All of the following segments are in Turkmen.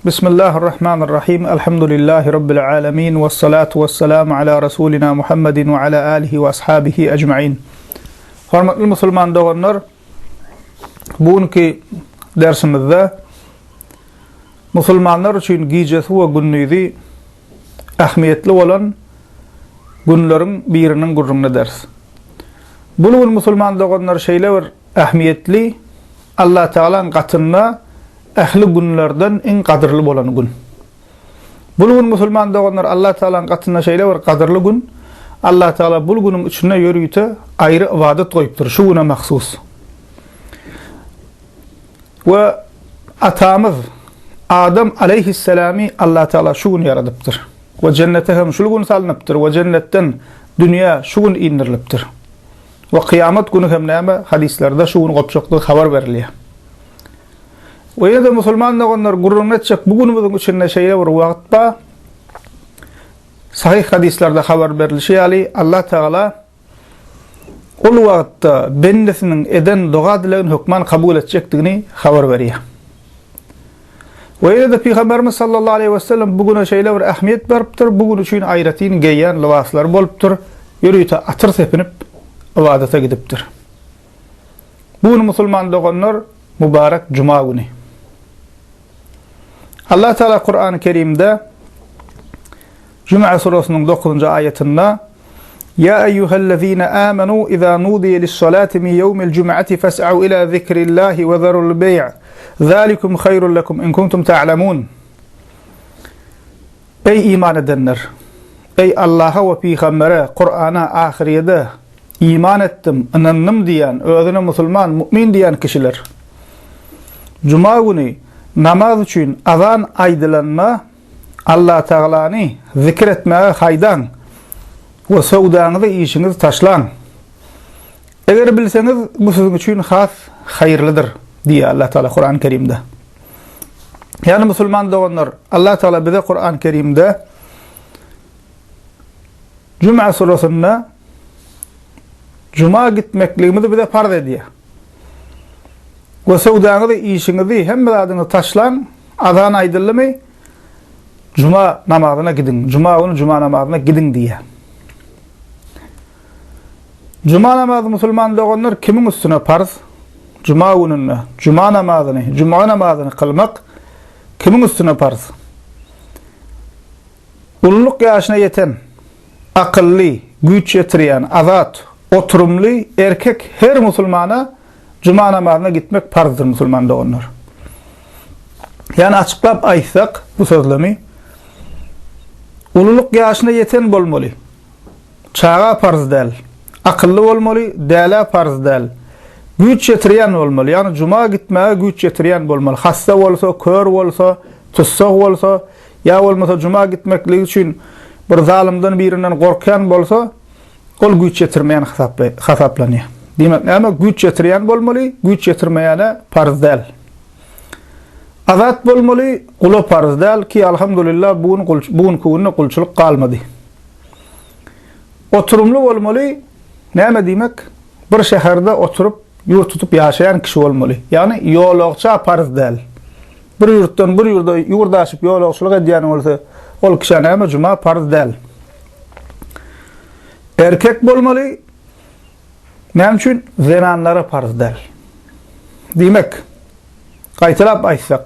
Bismillahirrahmanirrahim. Elhamdülillahi Rabbil alemin. Vessalatu vesselamu ala Resulina Muhammedin ve ala alihi ve ashabihi ecma'in. Hormatly musulman doganlar, bugünkü dersimizde musulmanlar üçün gijesi ve günnüzi ahmiyetli olan günlerin birinin gurrunu ders. Bugün musulman doganlar şeyler ahmiyetli Allah Teala'nın katında ehli günlerden en kadırlı bolan gün. Bugün musulman doganlar Allah Teala'nın katında şeyler var kadırlı gün. Allah Teala bu günün içine yürüyüte ayrı ibadet koyuptur. Şu güne mahsus. Ve atamız Adam aleyhisselami Allah Teala şu gün yaradıptır. Ve cennete hem şu gün salınıptır. Ve cennetten dünya şu gün indiriliptir. Ve kıyamet günü hem neyme hadislerde şu gün kopçuklu haber veriliyor. Ve yine de musulman doganlar gururun edecek bugünümüzün içinde şeyler var vaatba sahih hadislerde haber verilişi Allah Teala ol vaqtta bendesinin eden doğa dileğin hükman kabul edecektiğini haber veriyor. Ve yine de Peygamberimiz sallallahu aleyhi ve sellem bugüne şeyler var ahmiyet veriptir. Bugün için ayretin giyyen libaslar boluptur. Yürüyüte atır sepinip ibadete gidiptir. Bugün musulman doganlar mübarek cuma günü. Allah Teala Kur'an-ı Kerim'de Cuma surasının 9. ayetinde Ya eyyühellezine amenu iza nudiye lissalati min yevmil cum'ati fes'au ila zikrillahi ve zarul bey' zalikum hayrun lekum in kuntum ta'lamun. Ey iman edenler! Ey Allah'a ve Peygamber'e, Kur'an'a, ahiriyede iman ettim, inandım diyen, özüne Müslüman, mümin diyen kişiler. Cuma günü namaz için azan aydılanma Allah Teala'nı zikretmeye haydan ve sevdanızı işiniz taşlan. Eğer bilseniz bu sizin için has hayırlıdır diye Allah Teala Kur'an-ı Kerim'de. Yani Müslüman doğanlar Allah Teala bize Kur'an-ı Kerim'de Cuma surasında Cuma gitmekliğimizi bize farz ediyor. Ve sevdanızı işinizi hem adını taşlan azan aydırlamı Cuma namazına gidin. Cuma günü Cuma namazına gidin diye. Cuma namazı musulman doğanlar kimin üstüne farz? Cuma gününü, Cuma namazını kılmak kimin üstüne farz? Ululuk yaşına yeten, akıllı, güç yetiren, azat, oturumlu erkek her musulmana Cuma namazına gitmek farzdır musulman doğanlar. Yani açıklap aytsak bu sözlemi ululuk yaşına yeten bolmalı. Çağa farz değil. Akıllı olmalı, dela farz değil. Güç yetiren olmalı. Yani Cuma gitmeye güç yetiren olmalı. Hasta olsa, kör olsa, tutsaq olsa, ya olmasa Cuma gitmekliği için bir zalimden birinden korkan olsa, ol güç yetirmeyen hesaplanıyor. Demek ama güç yetiren olmalı, güç yetirmeyene farz değil. Azat bolmalı, kulu farz değil ki elhamdülillah bugün kuvunna kulçuluk kalmadı. Oturumlu olmalı, ne demek? Bir şehirde oturup yurt tutup yaşayan kişi olmalı. Yani yolukça farz değil. Bir yurttan bir yurda aşıp yolukçuluk ediyen olsa ol kişi ne Cuma farz değil. Erkek bolmalı, ne için? Zenanlara farz değil. Demek qaytılap aytsak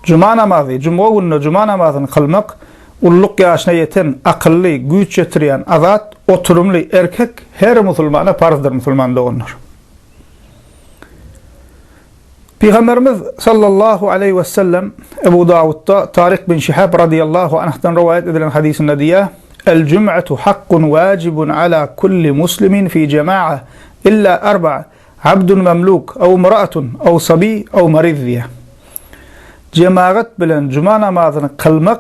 Cuma namazı, Cuma günü Cuma namazını kılmak ululuk yaşına yeten, akıllı, güç yetiren, azat, oturumlu erkek her musulmana farzdır musulman doğanlar. Peygamberimiz sallallahu aleyhi ve sellem Ebu Davud'da Tarik bin Şihab radiyallahu anh'tan rivayet edilen hadisinde diye El-cum'atu hakkun vacibun ala kulli muslimin fi cema'a illa arba'a abdun memluk ev mra'atun ev sabi ev marid diye. Cemaat bilen Cuma namazını kılmak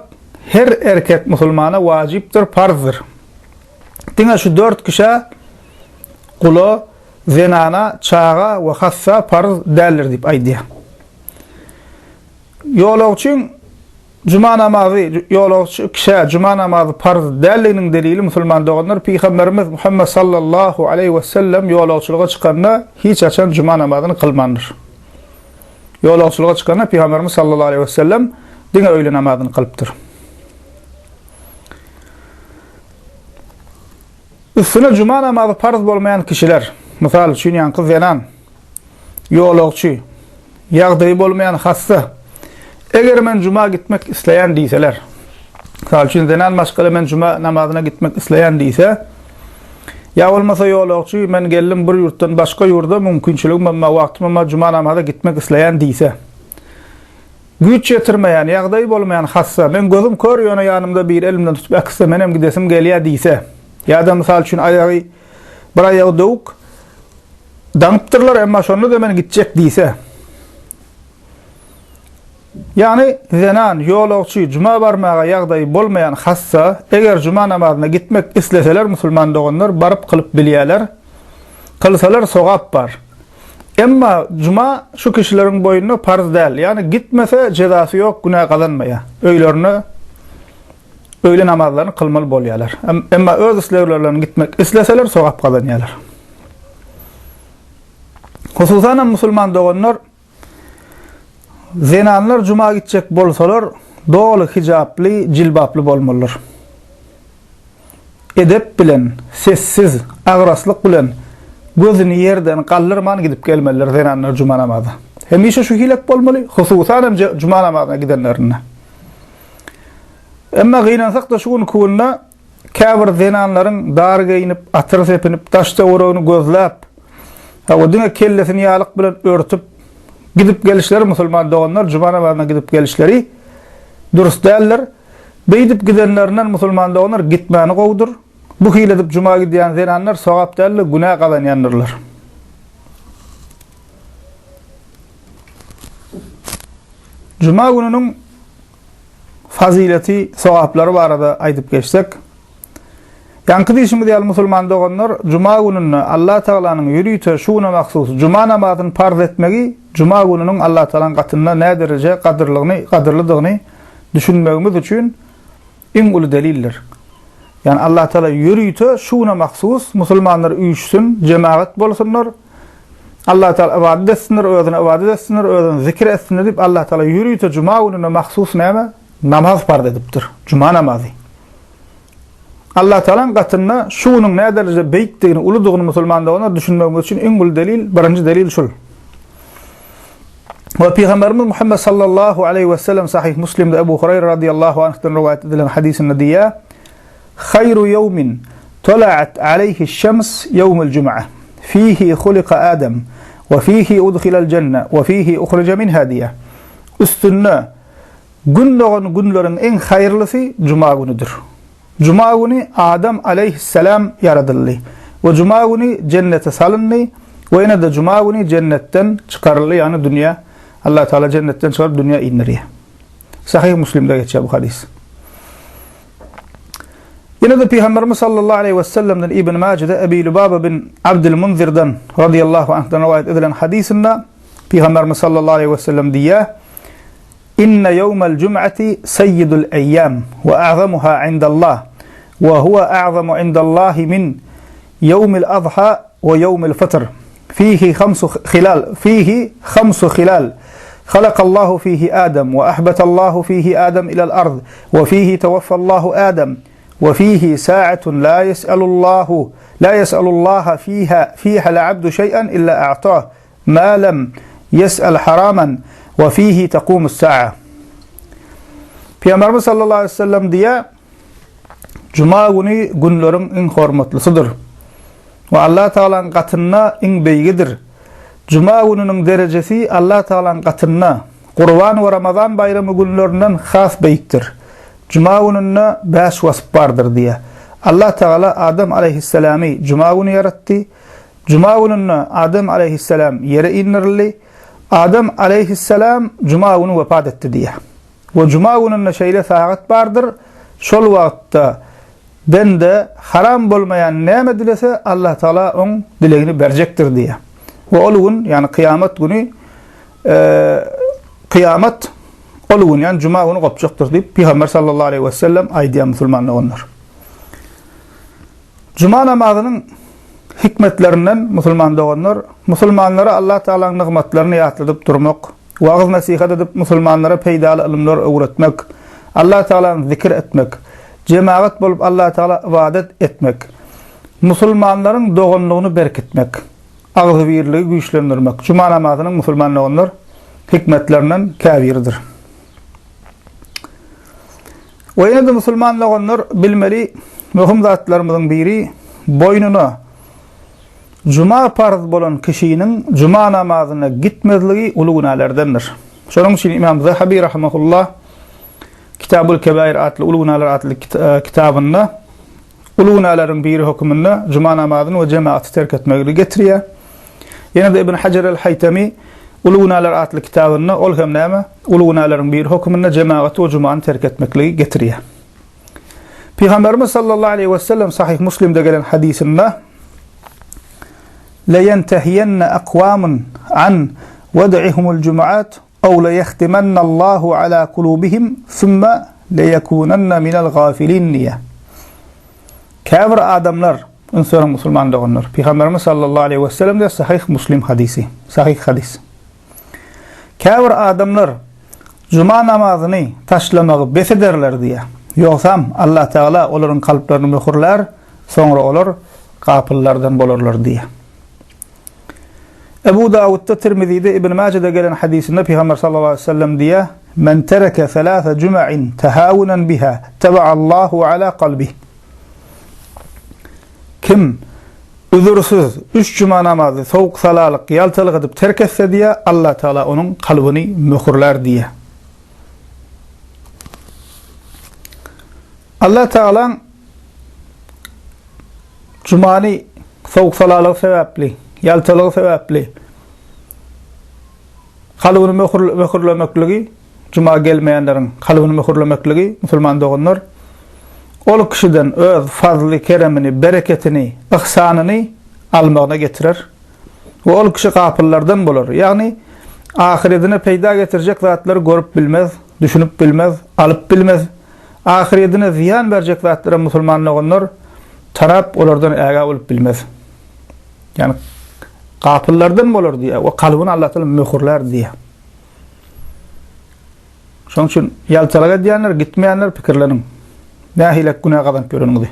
her erkek musulmana vaciptir, farzdır. Dine şu 4 kişi kulu, zenana, çağa ve hassa farz derler deyip aydiya. Yolukçun Cuma namazı, yolukçu kişi Cuma namazı farz derliğinin delili musulman doğanlar Peygamberimiz Muhammed sallallahu aleyhi ve sellem yolukçuluğa çıkanına hiç açan Cuma namazını kılmandır. Yolukçuluğa çıkanına Peygamberimiz sallallahu aleyhi ve sellem diňe öýle namazyny kılıpdyr. Üstüne cuma namazı farz bolmayan kişiler, misal üçin ýanky zenan, ýolagçy, ýagdaýy bolmayan hassa, eger men cuma gitmek isleýän diýseler, misal üçin zenan başga men cuma namazyna gitmek isleýän diýse, ya olmasa ýolagçy men geldim bir ýurtdan başga ýurda mümkinçiligim amma wagtym amma cuma namazyna gitmek isleýän diýse, güç ýetirmeýän, ýagdaýy bolmayan hassa, men gözüm körýän ýanymda bir elimden tutup aksa menem gidesim gelýär diýse, ya da misal üçin ayagy bir ayagy dowuk daňypdyrlar emma şonu da men gitjek diýse. Yani zenan, ýolagçy, cuma barmaga ýagdaýy bolmayan hassa eger cuma namazyna gitmek isleseler musulman doganlar baryp kılıp bilýärler. Kılsalar sogap bar. Emma cuma şu kişileriň boýunna farz däl. Yani gitmese jezasy ýok, günah kazanmaýar. Öýlerini öýle namazlaryny kılmaly bolýarlar. Emma öz isleýärlerine gitmek isleseler sogap kazanýarlar. Hususan musulman doganlar zenanlar cuma gitjek bolsalar doly hijaply, jilbaply bolmalylar. Edep bilen, sessiz, agraslyk bilen gözüni yerden kaldırman gidip gelmeliler zenanlar cuma namazy. Hemişe şu hilek bolmaly, hususan cuma namazyna gidenlerine. Emma gynansak da şuň kunna käbir zenanlaryň dar giyinip, atyr sepinip, taşta urugyny gözläp, o diňe kellesini ýalyk bilen örtüp gidip gelişleri musulman doganlar cuma namazyna gidip gelişleri durust däller. Beýdip gidenlerinden musulman doganlar gitmäni gowdur. Bu hile edip cuma gidýän zenanlar sogap däller, günah kazanýanlar. Cuma gününiň fazileti, sogaplary barada aýdyp geçsek, ýanky diýişimi diýýär musulman doganlar cuma gününi Allah Taalanyň ýürüýte şuna maksus cuma namazyny farz etmegi cuma gününiň Allah Taalanyň gatynda näme derece gadyrlydygyny düşünmegimiz üçin iň uly delildir. Yani Allah Taala ýürüýte şuna maksus musulmanlar üýüşsün, jemaat bolsunlar. Allah Taala ibadet etsinler, özüne ibadet etsinler, özüne zikir etsinler diýip Allah Taala ýürüýte cuma gününe maksus näme? Namaz farz edipdir. Cuma namazy. Allah Taalanyň gatynda şunyň näme derejede beýikdigini, uludygyny musulman doganlar düşünmegimiz üçin iň uly delil, birinji delil şol. Ve Peygamberimiz Muhammed sallallahu aleyhi ve sellem sahih Müslim'de Ebu Hureyre radıyallahu anh'tan rivayet edilen hadisinde diye hayru yevmin tala'at aleyhi şems yevmul cum'a fihi khuliqa Adem ve fihi udkhilal cennet ve fihi ukhrica minha diye üstünne günlerin en hayırlısı cuma günüdür. Cuma günü Adem aleyhisselam yaradıldı ve cuma günü cennete salındı ve yine de cuma günü cennetten çıkarıldı, yani dünya Allah Teala cennetten çıkarıp dünya iniriyor. Sahih Müslim'de geçiyor bu hadis. Yine de Peygamberimiz sallallahu aleyhi ve sellem'den İbn Mace'de Ebi Lubaba bin Abdülmunzir'den radıyallahu anh'tan rivayet edilen hadisinde Peygamberimiz sallallahu aleyhi ve sellem diye İnne yevmel cum'ati seyyidul eyyam ve a'zamuha indallah ve huve a'zamu indallahi min yevmil adha ve yevmil fitr fihi khamsu khilal خلق الله فيه آدم وأحبت الله فيه آدم إلى الأرض وفيه توفى الله آدم وفيه ساعة لا يسأل الله فيها العبد شيئا إلا أعطاه ما لم يسأل حراما وفيه تقوم الساعة. Peygamberimiz sallallahu aleyhi ve sellem diye cuma günü günlerin en hormatlısıdır. Ve Allah Teala'nın katına en beýigidir. Cuma gününün derecesi Allah Teala'nın katına Kurban ve Ramazan bayramı günlerinden has beýikdir. Cuma gününe 5 wasp bardır diye. Allah Teala Adem aleyhisselam'ı cuma günü yarattı. Cuma gününe Adem aleyhisselam yere indirildi. Adem aleyhisselam cuma günü vefat etti diye. Ve cuma gününe şeýle saat bardır. Şol wagtda bende haram bolmayan näme dilese Allah Teala on dilegini berjektir diye. Ve ol gün, yani kıyamet günü kıyamet ol gün, yani cuma günü kopacakdır deyip Peygamber sallallahu aleyhi ve sellem aydiyen musulmanlar onlar. Cuma namazının hikmetlerinden musulman doğanlar, musulmanlara Allah Teala'nın nimetlerini yatırıp durmak, Vaaz nasihat edip musulmanlara peýdaly ilmler öwretmek, Allah Taala'ny zikir etmek, cemaat bolup Allah Taala ibadet etmek, musulmanlaryň doganlygyny berkitmek, agzy birligi güýçlendirmek. Juma namazynyň musulmanlygynyň hikmetlerinden käbirdir. Ve ýene-de musulmanlygynyň bilmeli möhüm zatlarymyzyň biri boynuna Juma farz bolan kişiniň juma namazyna gitmezligi uly günalardandyr. Şonuň üçin İmam Zahabi rahimahullah Kitabul Kebair adly uly günalar adly kitabynda uly günalaryň biri hökmünde juma namazyny we cemaaty terk etmegi getirýär. Ýene-de Ibn Hajar el-Haytami uly günalar adly kitabynda ol hem näme uly günalaryň biri hökmünde cemaaty we jumany terk etmekli getirýär. Peygamberimiz sallallahu aleyhi ve sellem Sahih Muslim'de gelen hadisinde لَيَنْتَهِيَنَّ أَقْوَامٌ عَنْ وَدْعِهُمُ الْجُمُعَاتِ أَوْ لَيَخْتِمَنَّ اللّٰهُ عَلَى قُلُوبِهِمْ ثُمَّ لَيَكُونَنَّ مِنَ الْغَافِلِينَ diye. Kâfir adamlar, ınsörün musulman doğanlar. Peygamberimiz sallallahu aleyhi ve sellem de Sahih Muslim hadisi. Sahih hadis. Kâfir adamlar Cuma namazını taşlamağı besederler diye. Yoksam Allah Teala onların kalplerini mühürler, sonra olur kapıllardan bolurlar diye. Ebu Davud'da, Tirmizi'de, İbn Mace'de gelen hadisinde Peygamber sallallahu aleyhi ve sellem diye men tereke thalâthe cuma'in tehâvunen biha teba'allahu ala kalbih. Kim üzürsüz 3 cuma namazı soğuk salalık yaltalık edip terk etse diye Allah Teala onun kalbini mühürler diye. Allah Teala cumani soğuk salalık sebepli, yaltalık sebepli kalbini mühürlemekligi, cuma gelmeyenlerin kalbini mühürlemekligi musulman doğanlar ol kişiden öz fazlı keremini, bereketini, ihsanını almağına getirir. Ve ol kişi kapıllardan bulur. Yani ahiretine peyda getirecek zatları görüp bilmez, düşünüp bilmez, alıp bilmez. Ahiretine ziyan verecek zatları musulmanlar tarap onlardan ega olup bilmez. Yani kapıllardan bulur diye. O kalbini Allah Teala mühürler diye. Şonuň üçin yalçalaga diýenler, gitmeýänler pikirlerin nähilek günah kazanıp görünmedi.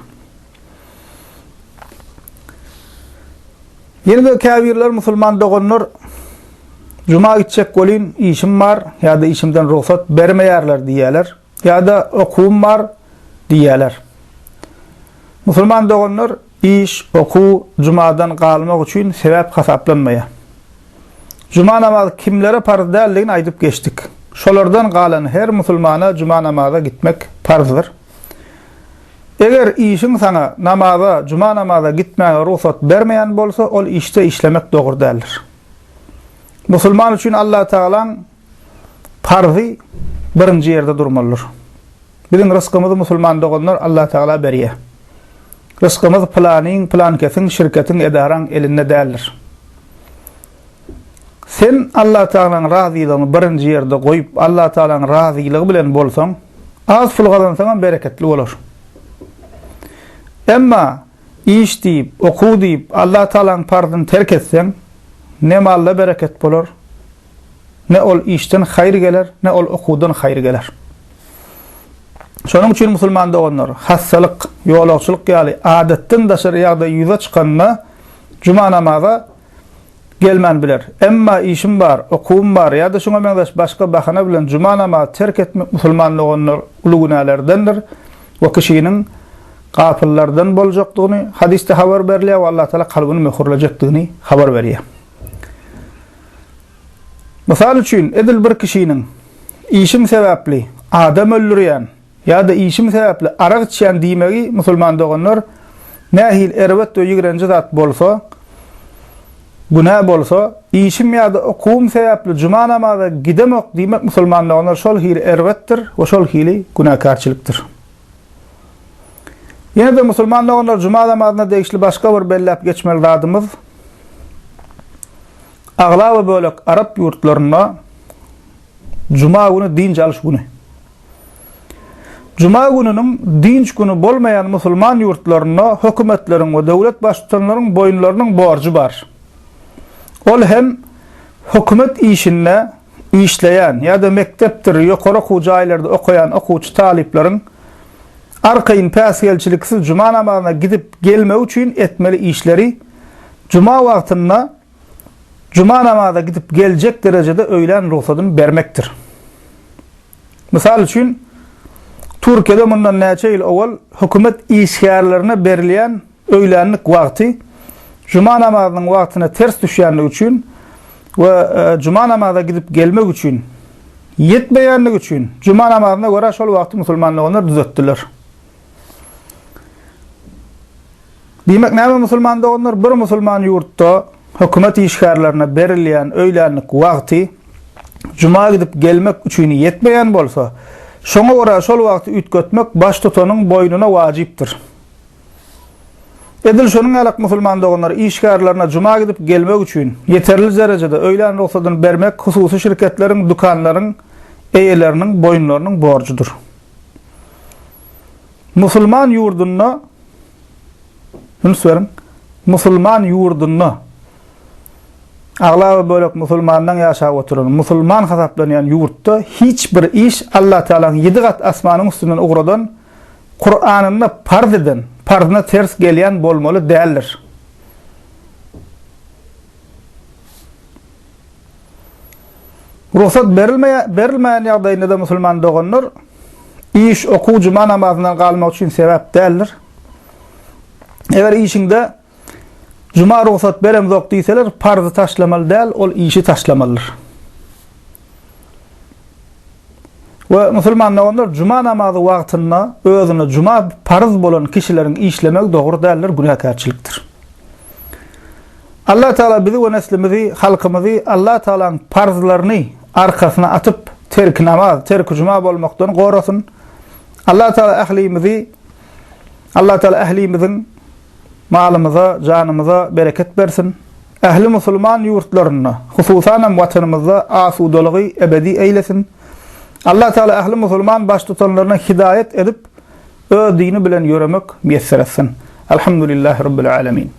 Ýene-de kâbirler musulman doğanlar juma gitjek bolyn, işim bar ýa-da işimden ruhsat bermeýärler diýerler, ýa-da okuwum bar diýerler. Musulman doğanlar iş, oku, jumadan galmak üçin sebäp hasaplanmaýar. Juma namazy kimlere farz däldigini aýdyp geçdik. Şolardan galan her musulmana juma namaza gitmek farzdyr. Eger işin sana namaza, cuma namaza gitmäge ruhsat bermeýän bolsa, ol işte işlemek dogry däldir. Musulman üçin Allah Taalaň farzy birinji ýerde durmalydyr. Biziň rızkymyzy musulman doganlar Allah Taala berýär. Rızkymyz plan kesin şirketiň edaraň elinde däldir. Sen Allah Taalaň razylygyny birinji ýerde goýup Allah Taalaň razylygy bilen bolsaň, az pul gazansaň bereketli bolar. Emma iş diýip, okuw diýip Allah Taalaň farzyny terk etseň, ne malla bereket bolar, ne ol işden haýr geler, ne ol okuwdan haýr geler. Şonuň üçin musulman doğanlar hassalyk, ýolagçylyk ýaly adatdan daşary ýagdaý ýüze çykanda cuma namaza gelmän biler. Emma işim bar, okuwum bar ýa-da şoňa meňdeş başga bahana bilen cuma namazy terk etmek musulman doğanlar uly günalardandyr. O kişiniň gafillardan boljakdygyny hadiste habar berilýär we Allah Taala kalbyny möhürlejekdigini habar berýär. Mysal üçin edil bir kişiniň işim sebäpli adam öldürýän ýa-da işim sebäpli araq içýän diýmegi musulman doğanlar nähil erwet we ýigrenji zat bolsa, günah bolsa, işim ýa-da okuwum sebäpli cuma namaza gidemek diýmek musulman doğanlar şol hili erwetdir we şol hili günahkarçylykdyr. Ýene-de musulman doğanlar cuma namazyna degişli başga bir belläp geçmeli zadymyz agla we bölek Arap ýurtlarynda cuma güni din çalyş güni. Cuma gününiň dinç güni bolmaýan musulman ýurtlarynda hökümetleriň we döwlet başçylarynyň boyunlarynyň borjy bar. Ol hem hökümet işinde işleyen ya da mekteptir, yukarı okuu jaýlarda okuyan okuwçy taliplerin arkayın päsgelçiliksiz cuma namazına gidip gelme üçin etmeli işleri cuma wagtyna cuma namazına gidip gelecek derecede öğlen ruhsatını vermektir. Misal üçün Türkiye'de bundan neçe yıl evvel hükümet işgärlerine berilen öğlenlik vakti cuma namazının vaktine ters düşýänligi üçün ve cuma namazına gidip gelmek üçün yetmeýänligi üçün cuma namazına göre şol vakti musulmanlygyny düzeltdiler. Demek näme musulmandygyny bir musulman ýurtda hükümet işgärlerine berilen öğlenlik vakti cuma gidip gelmek üçün yetmeýän bolsa, şoňa göre şol wagty ütgetmek baş tutanyň boýnuna wajypdyr. Edil şonuň alak musulmandygylar işgärlerine cuma gidip gelmek üçün yeterli derecede öýlen ruhsatyny bermek hususy şirketleriň, dukanlaryň eýeleriniň boýunlarynyň borjudur. Musulman ýurduny musulman ýurduny aglaby bölek musulmandan ýaşap oturan, musulman hasaplanýan ýurtda hiç bir iş Allah Teala'nın 7 gat asmanyň üstünden ugradan Kur'anyny farz eden, farzyna ters gelýän bolmaly däldir. Ruhsat berilmeýän ýagdaýynda da musulman doganlar iş okuw cuma namazyna galmak üçin sebäp däldir. Eger işinde cuma ruhsat beremzok diýseler, farzy taşlamaly däl, ol işi taşlamalydyr. Ve musulmanlar cuma namazy wagtyna özüne cuma farz bolan kişileriň işlemek dogry däldir, günahkarçylykdyr. Allah Teala bizi we neslimizi, halkymyzy Allah Teala'nın farzlaryny arkasyna atyp terk namaz, terk cuma bolmakdan gorasyn. Allah Teala ahlimizin malımıza, canımıza bereket versin. Ehli musulman yurtlarına, hususan watanymyzda asudalygy ebedi eylesin. Allah Teala ehli musulman baş tutanlaryna hidayet edip, ö dini bilen ýöremek müýesser etsin. Elhamdülillahi rabbil alamin.